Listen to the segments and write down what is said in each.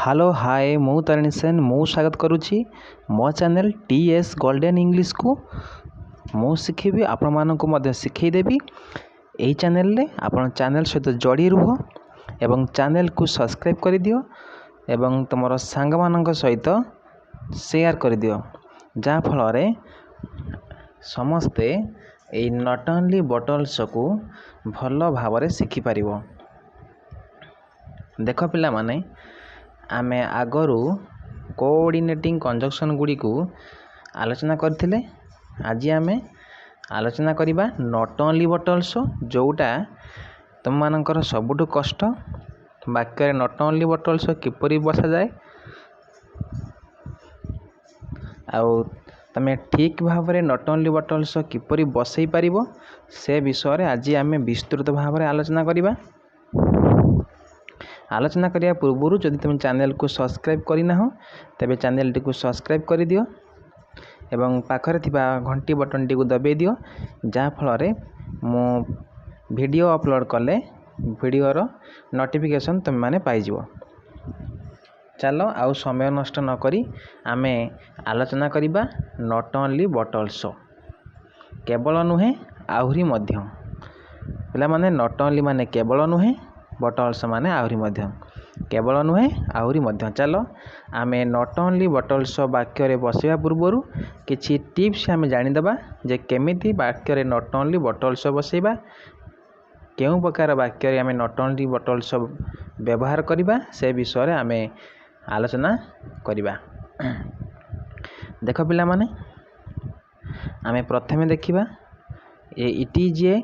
Hello hi मु तारिणी सेन मु स्वागत करुच्ची मो चैनल टीएस गोल्डन इंग्लिश को मु शिखेबी आपण मानक मध्य शिखेदेवी यही चैनल रे आपण चैनल सहित जोड़ी रुह एवं चैनल को सब्सक्राइब कर दियो एवं तुमर सांग मानक सहित शेयर कर दियो जहाँ फल रे समस्ते ए नॉट ओनली बटल्स को भल भाव शिखि पारिबो। देख पिला माने आमे आगरू कोऑर्डिनेटिंग कंजक्शन गुडी को आलोचना करथिले। आज आमे आलोचना करिबा नॉट ओनली बटल्स जोटा तुम मानकर सबुठु कष्ट वाक्य रे नॉट ओनली बटल्स किपरि बसा जाए आउ तमे ठीक भाव रे नॉट ओनली बटल्स किपरि बसई पारिबो से विषय रे आज आमे विस्तृत भाव रे आलोचना करिबा। आलोचना करिया पूर्व जदि तुम चैनल को सब्सक्राइब करना हो तेबे चैनल टी को सब्सक्राइब कर दियो एवं पाखरे थिबा घंटी बटन टी को दबे दियो जहाँ फल रे मु वीडियो अपलोड कले वीडियो रो नोटिफिकेशन तुम माने पाई जिवो। चलो आउ समय नष्ट न करी आमे आलोचना करिबा नॉट ओनली बटल्स केवल नुहे आहुरी मध्य पिला माने नॉट ओनली माने केवल नुहे बटल्स माने आहुरी मध्य केवल नुहे आहुरी मध्य। चलो आमे नॉट ओनली बटल्स वाक्य रे बसिया पूर्वरु किछि टिप्स आमे जानि दबा जे केमिति वाक्य रे नॉट ओनली बटल्स बसैबा केउ प्रकार वाक्य रे आमे नॉट ओनली बटल्स व्यवहार करिबा से विषय रे आमे आलोचना करिबा। देख पिला माने आमे प्रथमे देखिबा इट इज ए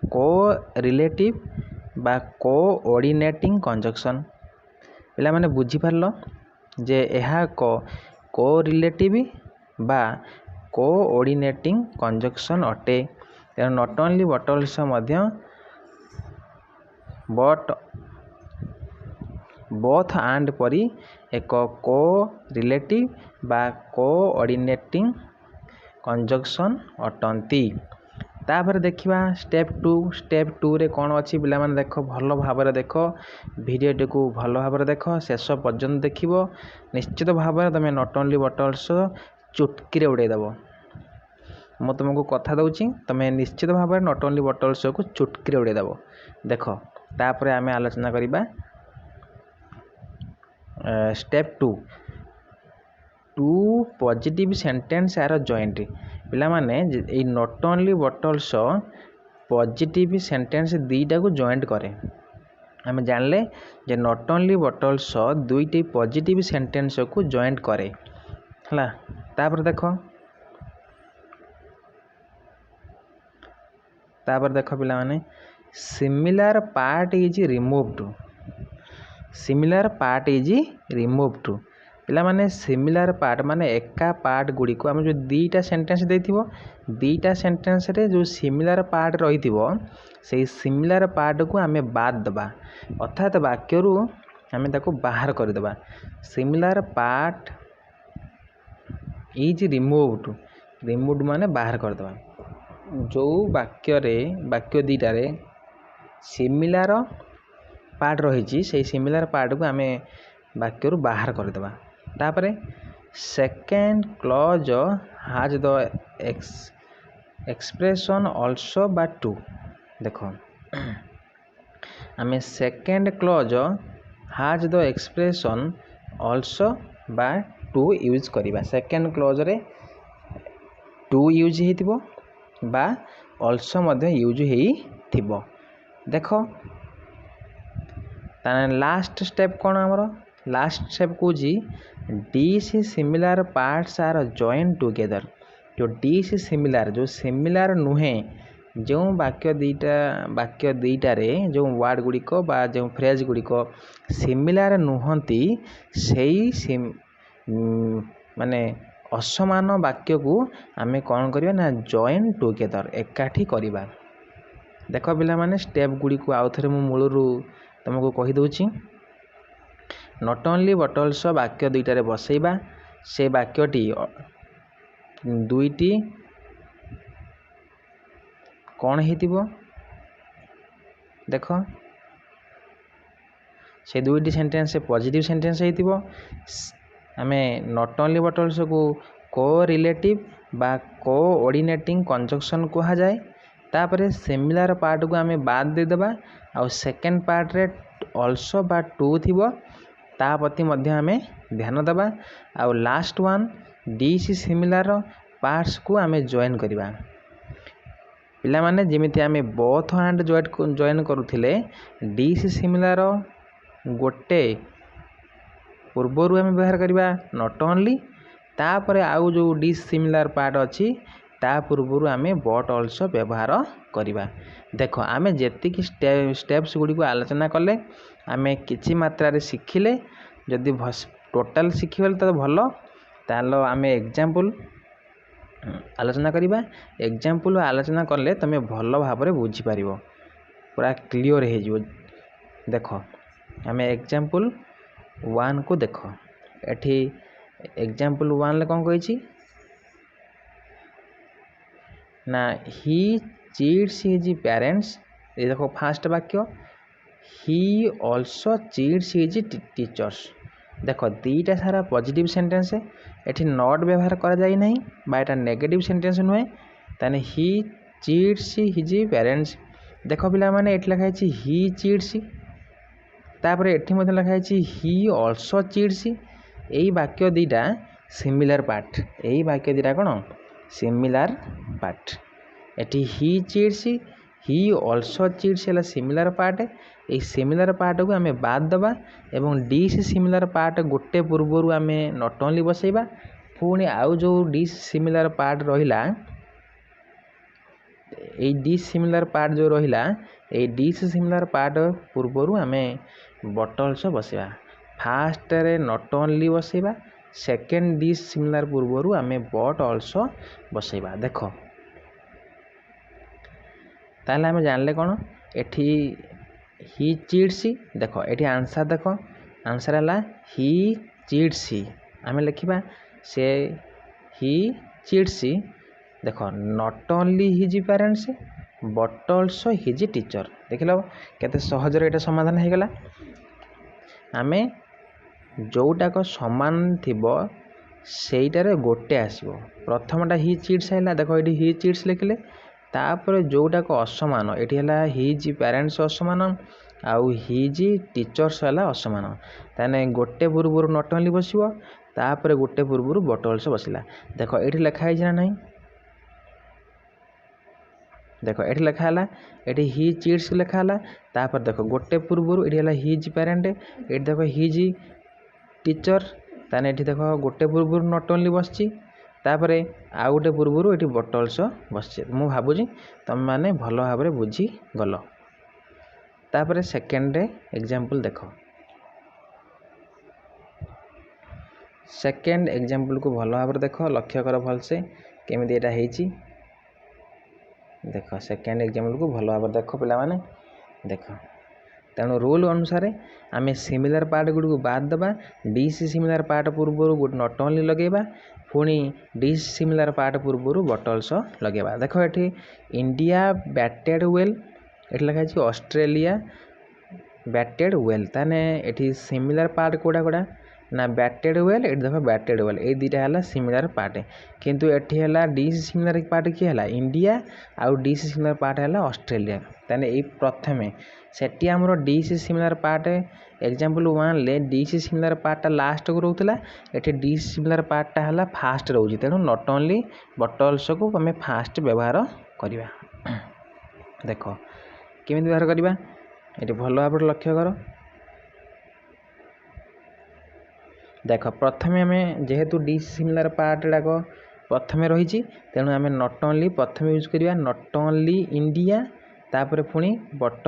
को रिलेटिव बा कोऑर्डिनेटिंग कंजक्शन पिला माने बुझी पारलो जे एहा को रिलेटिव बा कोऑर्डिनेटिंग कंजक्शन अटे। तेणु नॉट ओनली बटल्स मध्य बट बोथ एंड परी एक को रिलेटिव बा कोऑर्डिनेटिंग कंजक्शन अटंती। तापर देखिबा स्टेप टू रे कौन अच्छी पिला माने देख भल भाव रे देख वीडियो को भल भाव रे देख शेष पर्यंत देखिबो निश्चित भाव रे तमे नॉट ओनली बटल्स चुटकी रे उड़े दबो। मु तुमको कथा दउची तमे निश्चित भाव रे नॉट ओनली बटल्स को चुटकी रे उड़े दबो। देख तापर आमे आलोचना करिबा स्टेप टू पॉजिटिव सेंटेंस आर जॉइंट पिला माने ए नॉट ओनली बटल्स पॉजिटिव सेंटेंस दुईटा को जॉइंट करे। आमे जानले जे नॉट ओनली बटल्स दुईटी पॉजिटिव सेंटेंस को जॉइंट करे हला। तापर देखो पिला माने सिमिलर पार्ट इज रिमूव्ड पिला माने सिमिलर पार्ट माने एका पार्ट गुडी को हम जो दीटा सेंटेंस देथिबो दीटा सेंटेंस रे जो सिमिलर पार्ट रहिथिबो सेही सिमिलर पार्ट को हमें बाद दबा अर्थात वाक्य रु हमें ताको बाहर कर दबा। सिमिलर पार्ट इज रिमूव्ड माने बाहर कर दबा। जो वाक्य दीटा रे सिमिलर पार्ट रही से सिमिलर पार्ट को हमें वाक्य रु बाहर कर दबा। तापरे सेकेंड क्लॉज हाज द एक्सप्रेशन ऑल्सो बा टू देखो हमें सेकेंड क्लॉज हाज द एक्सप्रेशन ऑल्सो बा टू यूज करिबा। सेकेंड क्लॉज रे टू यूज हेतिबो बा ऑल्सो मध्य यूज हेई थिबो। देखो ताने लास्ट स्टेप कौन हमरो लास्ट स्टेप को जी dissimilar parts are join together. जो डीस सिमिलर जो सिमिलर नुहे जो वाक्य दीटा रे जो वर्ड गुडी को बा जो फ्रेज गुडी को सिमिलर नुहंती सेही माने असमान वाक्य को आमे कौन करिया ना जॉइन टुगेदर एकाठी करिबा। देखो पिला माने स्टेप गुडी को आउ थरे मु मूलरू तुमको कहि दउची नॉट ओनली बटल्स वाक्य दुईटा रे बसैबा से वाक्यटी दुईटी कौन हेतिबो देख से दुईटी सेंटेंस पॉजिटिव सेंटेंस होइतिबो आमे नॉट ओनली बट ऑल्सो को कोरिलेटिव बा कोऑर्डिनेटिंग कंजक्शन कहा जाए। तापरे सिमिलर पार्ट को आमे बाद दे देबा आ सेकंड पार्ट रे ऑल्सो बा टू थिबो ता प्रति मध्य आमे ध्यान देबा। आ last one dissimilar parts को आमे जॉइन करिबा। पिला माने जेमिति आमे बोथ एंड जॉइन करूथिले डीसी सिमिलर गोटे पूर्वरु आमे व्यवहार करिबा नॉट ओनली तापरे आउ जो डीसी सिमिलर पार्ट अछि ता पूर्वरु आमे बट ऑल्सो व्यवहार करिबा। देखो आमे जेति कि स्टेप्स गुडी को आलोचना कले आमे किछि मात्रा रे सिखिले जदि टोटल सिखिबल त भलो तालो आमे एग्जांपल आलोचना करिबा। एग्जांपल आलोचना करले तमे भलो भाबरे बुझी पारिबो पूरा क्लियर हे जिवो। देखो आमे एग्जांपल 1 को देखो एठी एग्जांपल 1 ले कोन कहिछि ना ही चीट्स हिज पेरेंट्स। ये देखो फर्स्ट वाक्य ही आल्सो चीट्स हिज टीचर्स। देखो दीटा सारा पॉजिटिव सेंटेंस है एठी नॉट व्यवहार करा जाई नहीं बा एटा नेगेटिव सेंटेंस नुहे ताने ही चीट्स हिज पेरेंट्स। देखो पिला माने एठी लिखा है ही चीट्स तापरे एठी मध्ये लिखा है ही आल्सो चीट्स। एई वाक्य दीटा सिमिलर पार्ट एई वाक्य दीटा कोन सिमिलर पार्ट एठी ही चीट्स ही आल्सो चीट्स है similar part. A similar part को आमे बाद दबा एवं डी से सिमिलर पार्ट गोटे पूर्वरु आमे नॉट ओनली बसैबा पुणी आउ जो डी सिमिलर पार्ट रहिला ए डी सिमिलर पार्ट जो रहिला ए डी से सिमिलर पार्ट पूर्वरु आमे बट ऑल्सो बसैबा। फास्ट रे नॉट ओनली बसैबा सेकंड डी सिमिलर पूर्वरु आमे बट ऑल्सो बसैबा। देखो ताले आमे जानले कोन एठी ही चीट्स। देखो एठी आंसर देखो आंसर हला ही चीट्स आमे लिखिबा से ही चीट्स। देखो not only his parents but also his teacher. देखिलो केते सहज रे एटा समाधान हे गला। आमे जोटा को समान थिबो सेइटारे गोटे आसीबो। प्रथमटा ही चीट्स हैला देखो एठी ही चीट्स लिखले तापर जोटा को असमान एठी हला हिज पेरेंट्स असमान आउ हिज टीचर्स हला असमान ताने गोटे पूर्वरु नॉट ओनली बसिबो तापर गोटे पूर्वरु बट ऑल्सो बसिला। देखो एठी लिखा है ना नहीं देखो एठी लिखा हला एठी ही चीट्स लिखा हला तापर देखो गोटे पूर्वरु एठी हला हिज पेरेंट एठी देखो हिज टीचर ताने एठी देखो गोटे पूर्वरु नॉट ओनली बसची तापर आ गोटे पूर्वरु एठी बट ऑल्सो बसची। मु भाबुजी तम माने भलो भाबरे बुझी गलो। तापर सेकंड एग्जांपल देखो सेकंड एग्जांपल को भलो भाबरे देखो लक्ष्य कर भल से केमिति एटा हेची। देखो सेकंड एग्जांपल को भलो भाबरे देखो पिला माने देखो तेणु रूल अनुसार आमे सिमिलर पार्ट गुडी को बाद दबा डी सी सिमिलर पार्ट पूर्वरु गुड नॉट ओनली लगेबा पुणी डी सी सिमिलर पार्ट पूर्वरु बट ऑल्सो लगेबा। देखो एठी इंडिया बैटेड वेल एठी लिखा है ऑस्ट्रेलिया बैटेड वेल ताने एठी सिमिलर पार्ट कोडा कोडा ना बैटेड वेल एठी देखो बैटेड वेल ए दीटा हला सिमिलर पार्ट किंतु एठी हला डी सी सिमिलर पार्ट की हला इंडिया आउ डी सी सिमिलर पार्ट हला ऑस्ट्रेलिया ताने ए प्रथमे सेटी हमरो डी सी सिमिलर पार्ट एग्जांपल 1 ले डी सी सिमिलर पार्ट लास्ट को रहउतला एठी डी सी सिमिलर पार्ट हला फास्ट रहउची तेनु नॉट ओनली बट ऑल्सो को हमें फास्ट व्यवहार करिबा। देखो केमिति व्यवहार करिबा एठी भलो भाबरे लक्ष्य करो। देखो प्रथमे हमें जेहेतु डी सिमिलर पार्ट डाको प्रथमे रही तेणु आम नॉट ओनली प्रथम यूज करिया नॉट ओनली इंडिया तापर पुणी बट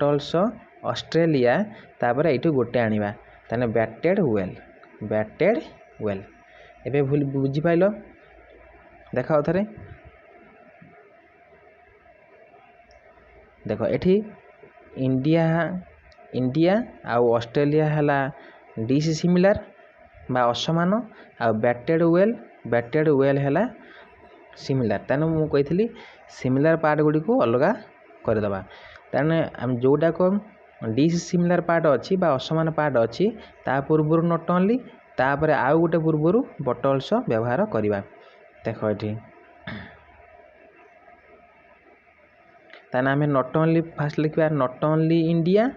ऑल्सो ऑस्ट्रेलिया तापर एठू गोटे आनिबा ताने बैटेड वेल एबे बुझी पाइलो। देखाओ थरे देखो एठी इंडिया आउ ऑस्ट्रेलिया हला डी सी सिमिलर बा असमान आ बैटेड वेल हला सिमिलर ताने मु कहितली सिमिलर पार्ट गुडी को अलगा कर दबा ताने हम जोटा को डिसिमिलार पार्ट अच्छी असमान पार्ट अच्छी ता पूर्व नॉट ओनली तापर आउ गोटे पूर्वर बट अल्सो व्यवहार करवा देख ये ताने आम नॉट ओनली फास्ट लिखा not only India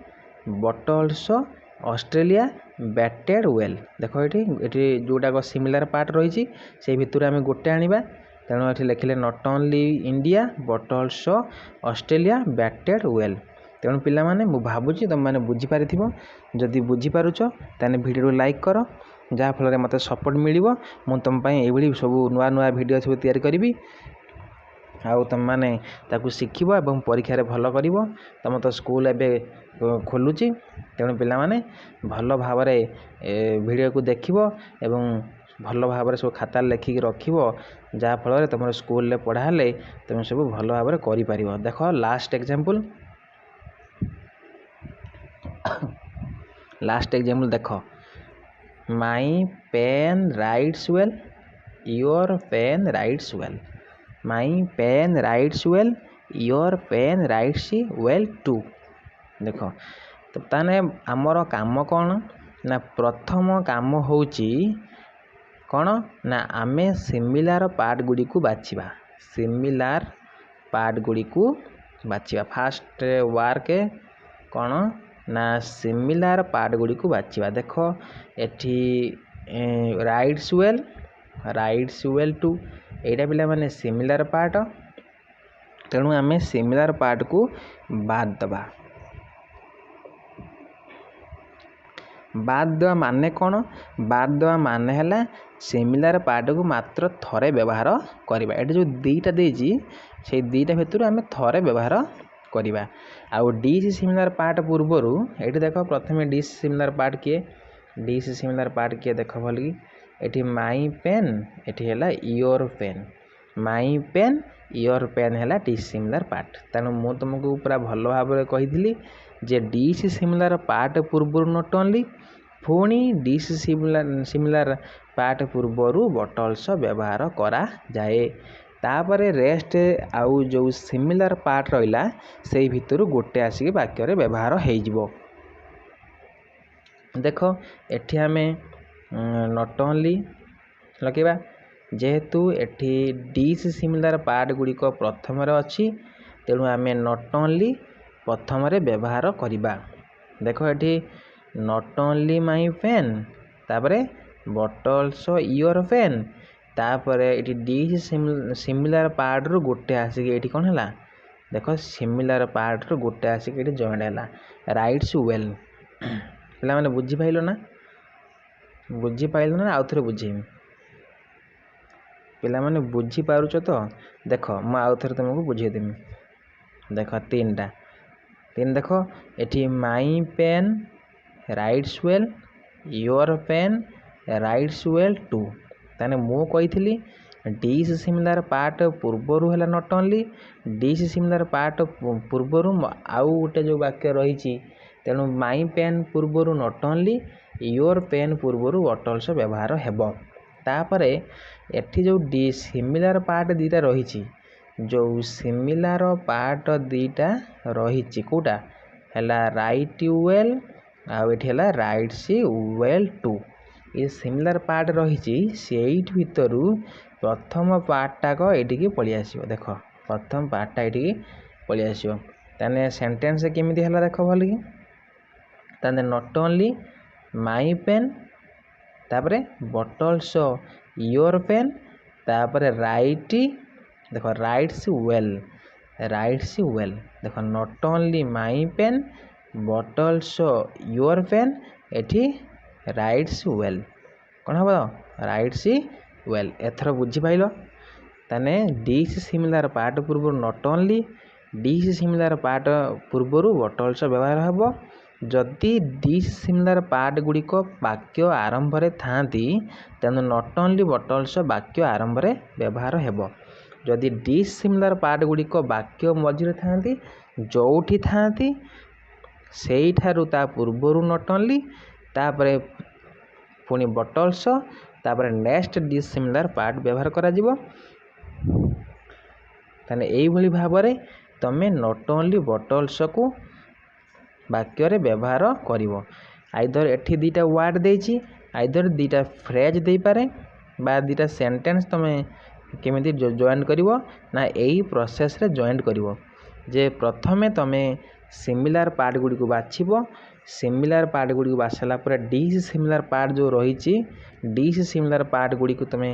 but also Australia batted well देख ये जोटाक सिमिलार पार्ट रही से भितर आम गोटे आनिबा तेणु ये लिखिले not only India but also Australia batted well तेणु पिला माने मु भावुची तुम मैंने बुझीपार जदि बुझीपारुच ताने वीडियो लाइक कर जहाँफल मत सपोर्ट मिल मु तुम ये सब नुआ नुआ वीडियो सब तैयारी करी आउ तुम मैंने शिखब और परीक्षा भल कर तुम तो स्कूल एवं खोलुची तेणु पिला माने भल भाव वीडियो को देखिब एवं भल भाव सब खाता लिखिक रखिब जहाँफल तुम स्कूल पढ़ाले तुम सब भल भाव कर देख लास्ट एग्जाम्पल देख my pen writes well your pen writes well my pen writes well your pen writes well too देख तो ताने आमर काम कौन ना प्रथम काम होची कौन ना आमे सिमिलार पार्ट गुड़ी को बाछिबा सिमिलार पार्ट गुड़ी को बाछिबा फास्ट वर्क कौन ना सिमिलार पार्ट गुड़ी को बाछिबा देख एठी राइट्स वेल टू एटा पिला माने सिमिलार पार्ट तेणु आमे सिमिलार पार्ट को बाद दवा माने कौन बाद दवा माने हला सिमिलार पार्ट को मात्र थरे व्यवहार करवा ये जो दीटा देजी से दीटा भितर आम थरे व्यवहार करवा आउ डिसिमिलार पार्ट पूर्वर ये देख प्रथम डिसिमिलार पार्ट किए डिसिमिलार पार्ट किए देख भल कि एठी माई पेन एठी हैला your pen my pen your pen हैला डिसिमिलार पार्ट तेणु मु तुमको पूरा भल भाव कही जे डिसिमिलार पार्ट पूर्वर नॉट ओनली पुणी डिसिमिलार पार्ट पूर्वर बट अल्सो व्यवहार करा जाए तापर रेस्ट आउ जो सिमिलार पार्ट रहा से भितर गोटे आसिक वाक्य व्यवहार हो देख एठी आमे नॉट ओनली लगे जेहेतु एठी डिसिमिलार पार्ट गुड़िक प्रथम अच्छी तेणु आम नॉट ओनली प्रथम व्यवहार करवा देख एठी नॉट ओनली माई पेन तापर बट अल्सो योर पेन तापर ये डिसिमिलार पार्ट रू गोटे आसिक ये कौन है देख सिमिलार पार्ट रू गोटे आसिक ये जॉइंट है राइट्स वेल पिला माने बुझी पाइल ना आउ थे बुझेमी पिला माने बुझी पारुच तो देख मु आउ थे तुमको बुझेदेमी देख तीन देख एठी my pen writes well your pen writes well too ताने मु कही डिसिमिलार पार्ट पूर्वर है नॉट ओनली डिसिमिलार पार्ट पूर्वर आउ गोटे जो वाक्य रही तेणु माई पेन पूर्वर नॉट ओनली योर पेन पूर्वर बट अल्सो व्यवहार हेब तापर एठी जो सिमिलार पार्ट दीटा रही जो सिमिलार पार्ट दीटा रही कोटा है राइट वेल आउ ये राइट्स वेल टू ये सिमिलार पार्ट रही से भितर प्रथम पार्टाक ये पलि आस देख प्रथम पार्टा ये पलि आस सेंटेंस केमी है देख भल कि ताने नॉट ओनली माई पेन तापर बट अल्सो योर पेन तापर राइट देख राइट्स वेल देख not only my pen but also your pen एठी राइट्स वेल कौन हम राइट्स वेल एथर बुझीपाल ताने डिसिमिलार पार्ट पूर्व नॉट ओनली डिसिमिलार पार्ट पूर्वर बट अल्सो व्यवहार हेब जदि डिसिमिलार पार्ट गुड़िक वाक्य आरंभ थांती तेणु नॉट ओनली बट अल्सो वाक्य आरंभ व्यवहार हेब जदि डिसिमिलार पार्ट गुड़िक वाक्य मझिरे थांती जोठी थांती सेई ठारू ता पूर्वर नॉट ओनली तापरे पुणी बट अल्सो तापरे नेक्स्ट डिसिमिलार पार्ट व्यवहार करा जिवो ताने एई भली भाबरे तमे नॉट ओनली बट अल्सो को ବାକ୍ୟରେ ବ୍ୟବହାର କରିବ। ଆଇଦର ଏଠି ଦୁଇଟା ୱାର୍ଡ଼ ଦେଇଛି, ଆଇଦର ଦୁଇଟା ଫ୍ରେଜ୍ ଦେଇପାରେ ବା ଦୁଇଟା ସେଣ୍ଟେନ୍ସ ତୁମେ କେମିତି ଜଏଣ୍ଟ କରିବ ନା ଏଇ ପ୍ରୋସେସରେ ଜଏଣ୍ଟ କରିବ ଯେ ପ୍ରଥମେ ତୁମେ ସିମିଲାର ପାର୍ଟ ଗୁଡ଼ିକୁ ବାଛିବ। ସିମିଲାର ପାର୍ଟ ଗୁଡ଼ିକୁ ବାଛି ସାରିଲା ପରେ ଡିସିମିଲାର ପାର୍ଟ ଯେଉଁ ରହିଛି ଡିସିମିଲାର ପାର୍ଟ ଗୁଡ଼ିକୁ ତୁମେ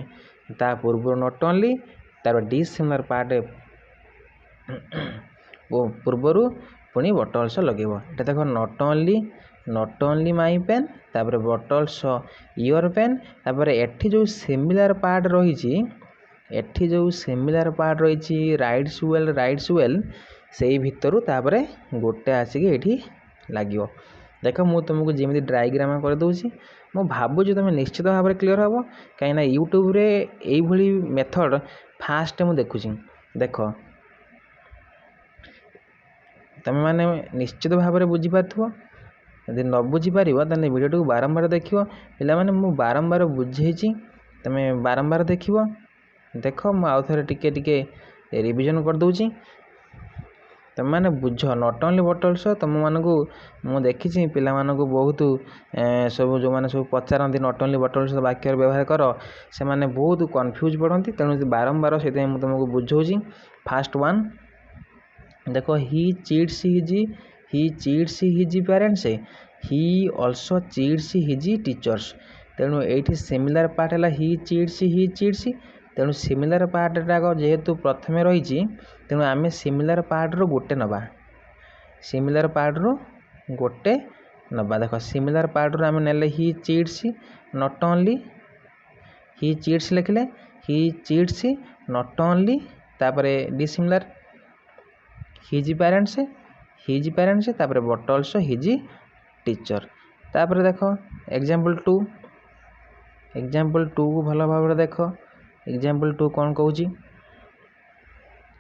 ତା ପୂର୍ବରୁ ନଟ୍ ଓନ୍ଲି ତାର ଡିସିମିଲାର ପାର୍ଟ ପୂର୍ବରୁ ପୁଣି ବଟ୍ ଅଲସୋ ଲଗେଇବ। ଏଟା ଦେଖ ନଟ୍ ଓନ୍ଲି ମାଇ ପେନ୍, ତାପରେ ବଟ୍ ଅଲସୋ ୟୋର ପେନ୍, ତାପରେ ଏଠି ଯେଉଁ ସିମିଲାର ପାର୍ଟ ରହିଛି ରାଇଟ୍ସ ୱେଲ୍ ସେଇ ଭିତରୁ ତାପରେ ଗୋଟେ ଆସିକି ଏଇଠି ଲାଗିବ। ଦେଖ ମୁଁ ତୁମକୁ ଯେମିତି ଡାଇଗ୍ରାମ କରିଦେଉଛି, ମୁଁ ଭାବୁଛି ତୁମେ ନିଶ୍ଚିତ ଭାବରେ କ୍ଲିଅର୍ ହେବ, କାହିଁକିନା ୟୁଟ୍ୟୁବରେ ଏଇଭଳି ମେଥଡ଼ ଫାଷ୍ଟ ମୁଁ ଦେଖୁଛି। ଦେଖ ତୁମେମାନେ ନିଶ୍ଚିତ ଭାବରେ ବୁଝିପାରୁଥିବ, ଯଦି ନ ବୁଝିପାରିବ ତାହେଲେ ଭିଡ଼ିଓଟିକୁ ବାରମ୍ବାର ଦେଖିବ। ପିଲାମାନେ ମୁଁ ବାରମ୍ବାର ବୁଝେଇଛି, ତୁମେ ବାରମ୍ବାର ଦେଖିବ। ଦେଖ ମୁଁ ଆଉ ଥରେ ଟିକେ ରିଭିଜନ୍ କରିଦେଉଛି, ତୁମେମାନେ ବୁଝ। ନଟ୍ ଓନ୍ଲି ବଟ୍ ଅଲସୋ ତୁମମାନଙ୍କୁ ମୁଁ ଦେଖିଛି ପିଲାମାନଙ୍କୁ ବହୁତ ସବୁ ଯେଉଁମାନେ ସବୁ ପଚାରନ୍ତି ନଟ୍ ଓନ୍ଲି ବଟ୍ ଅଲସୋ ବାକ୍ୟର ବ୍ୟବହାର କର, ସେମାନେ ବହୁତ କନଫ୍ୟୁଜ୍ ପଡ଼ନ୍ତି। ତେଣୁ ବାରମ୍ବାର ସେଥିପାଇଁ ମୁଁ ତୁମକୁ ବୁଝାଉଛି। ଫାର୍ଷ୍ଟ ୱାନ୍ ଦେଖ, ହି ଚିଟ୍ସ ହିଜ୍ ପ୍ୟାରେଣ୍ଟସ୍, ହି ଅଲସୋ ଚିଟ୍ସ ହିଜ୍ ଟିଚର୍ସ। ତେଣୁ ଏଇଠି ସିମିଲାର ପାର୍ଟ ହେଲା ହି ଚିଟ୍ସ। ତେଣୁ ସିମିଲାର ପାର୍ଟଟା ଯେହେତୁ ପ୍ରଥମେ ରହିଛି, ତେଣୁ ଆମେ ସିମିଲାର ପାର୍ଟରୁ ଗୋଟେ ନେବା। ଦେଖ ସିମିଲାର ପାର୍ଟରୁ ଆମେ ନେଲେ ହି chits, not only Hi chits ଲେଖିଲେ ହି ଚିଟ୍ସ ନଟ୍ ଓନ୍ଲି, ତାପରେ ଡିସିମିଲାର ହିଜ୍ ପ୍ୟାରେଣ୍ଟସ୍, ତାପରେ ବଟ୍ ଅଲସୋ ହିଜ୍ ଟିଚର୍। ତାପରେ ଦେଖ ଏକ୍ଜାମ୍ପଲ୍ 2କୁ ଭଲ ଭାବରେ ଦେଖ। ଏକ୍ଜାମ୍ପଲ୍ 2 କ'ଣ କହୁଛି?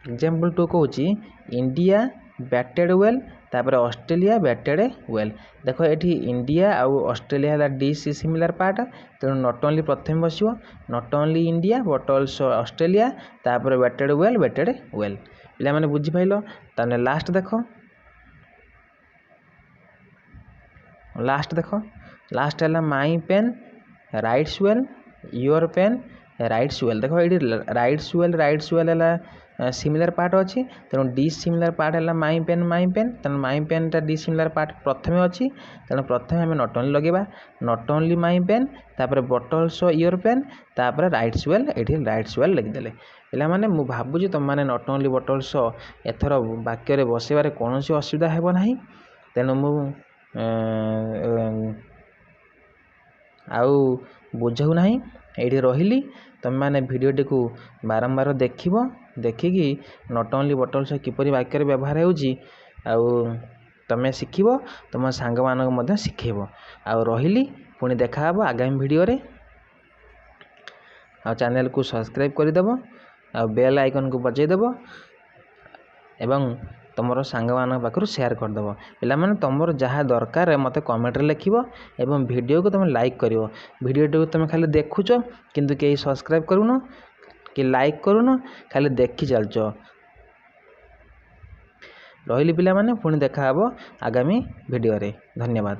ଏକ୍ଜାମ୍ପଲ୍ 2 କହୁଛି ଇଣ୍ଡିଆ ବ୍ୟାଟେଡ୍ ୱେଲ୍, ତାପରେ ଅଷ୍ଟ୍ରେଲିଆ ବ୍ୟାଟେଡ୍ ୱେଲ୍। ଦେଖ ଏଠି ଇଣ୍ଡିଆ ଆଉ ଅଷ୍ଟ୍ରେଲିଆ ହେଲା ଡିସିମିଲାର ପାର୍ଟ, ତେଣୁ ନଟ୍ ଓନ୍ଲି ପ୍ରଥମେ ବସିବ। Not only India but also Australia, ତାପରେ ବ୍ୟାଟେଡ୍ ୱେଲ୍। ପିଲାମାନେ ବୁଝିପାରିଲ? ତାହେଲେ ଲାଷ୍ଟ ଦେଖ, ଲାଷ୍ଟ ହେଲା my pen writes well, your pen writes well. ଦେଖ ଏଇଠି ରାଇଟ୍ସ ୱେଲ୍ ହେଲା ସିମିଲାର ପାର୍ଟ ଅଛି, ତେଣୁ ଡିସିମିଲାର ପାର୍ଟ ହେଲା ମାଇ ପେନ୍। ତେଣୁ ମାଇ ପେନ୍ଟା ଡିସିମିଲାର ପାର୍ଟ ପ୍ରଥମେ ଅଛି, ତେଣୁ ପ୍ରଥମେ ଆମେ ନଟ୍ ଓନ୍ଲି ଲଗେଇବା। ନଟ୍ ଓନ୍ଲି ମାଇ ପେନ୍, ତାପରେ ବଟ୍ ଅଲସୋ ୟୋର ପେନ୍, ତାପରେ ରାଇଟ୍ସ ୱେଲ୍। ଏଇଠି ରାଇଟ୍ସ ୱେଲ୍ ଲେଖିଦେଲେ। ପିଲାମାନେ ମୁଁ ଭାବୁଛି ତୁମମାନେ ନଟ୍ ଓନ୍ଲି ବଟ୍ ଅଲସୋ ଏଥର ବାକ୍ୟରେ ବସାଇବାରେ କୌଣସି ଅସୁବିଧା ହେବ ନାହିଁ। ତେଣୁ ମୁଁ ଆଉ ବୁଝାଉ ନାହିଁ, ଏଇଠି ରହିଲି। ତୁମେମାନେ ଭିଡ଼ିଓଟିକୁ ବାରମ୍ବାର ଦେଖିକି ନଟ୍ ଓନ୍ଲି ବଟ୍ ଅଲସୋ କିପରି ବାକ୍ୟରେ ବ୍ୟବହାର ହେଉଛି ଆଉ ତୁମେ ଶିଖିବ, ତୁମ ସାଙ୍ଗମାନଙ୍କୁ ମଧ୍ୟ ଶିଖେଇବ। ଆଉ ରହିଲି, ପୁଣି ଦେଖା ହେବ ଆଗାମୀ ଭିଡ଼ିଓରେ। ଆଉ ଚ୍ୟାନେଲକୁ ସବସ୍କ୍ରାଇବ୍ କରିଦେବ, ଆଉ ବେଲ୍ ଆଇକନ୍କୁ ବଜାଇଦେବ ଏବଂ ତୁମର ସାଙ୍ଗମାନଙ୍କ ପାଖରୁ ସେୟାର କରିଦେବ। ପିଲାମାନେ ତୁମର ଯାହା ଦରକାର ମୋତେ କମେଣ୍ଟରେ ଲେଖିବ ଏବଂ ଭିଡ଼ିଓକୁ ତୁମେ ଲାଇକ୍ କରିବ। ଭିଡ଼ିଓଟିକୁ ତୁମେ ଖାଲି ଦେଖୁଛ କିନ୍ତୁ କେହି ସବସ୍କ୍ରାଇବ୍ କରୁନ କି ଲାଇକ୍ କରୁନ, ଖାଲି ଦେଖି ଚାଲିଛ। ରହିଲି ପିଲାମାନେ, ପୁଣି ଦେଖା ହେବ ଆଗାମୀ ଭିଡ଼ିଓରେ। ଧନ୍ୟବାଦ।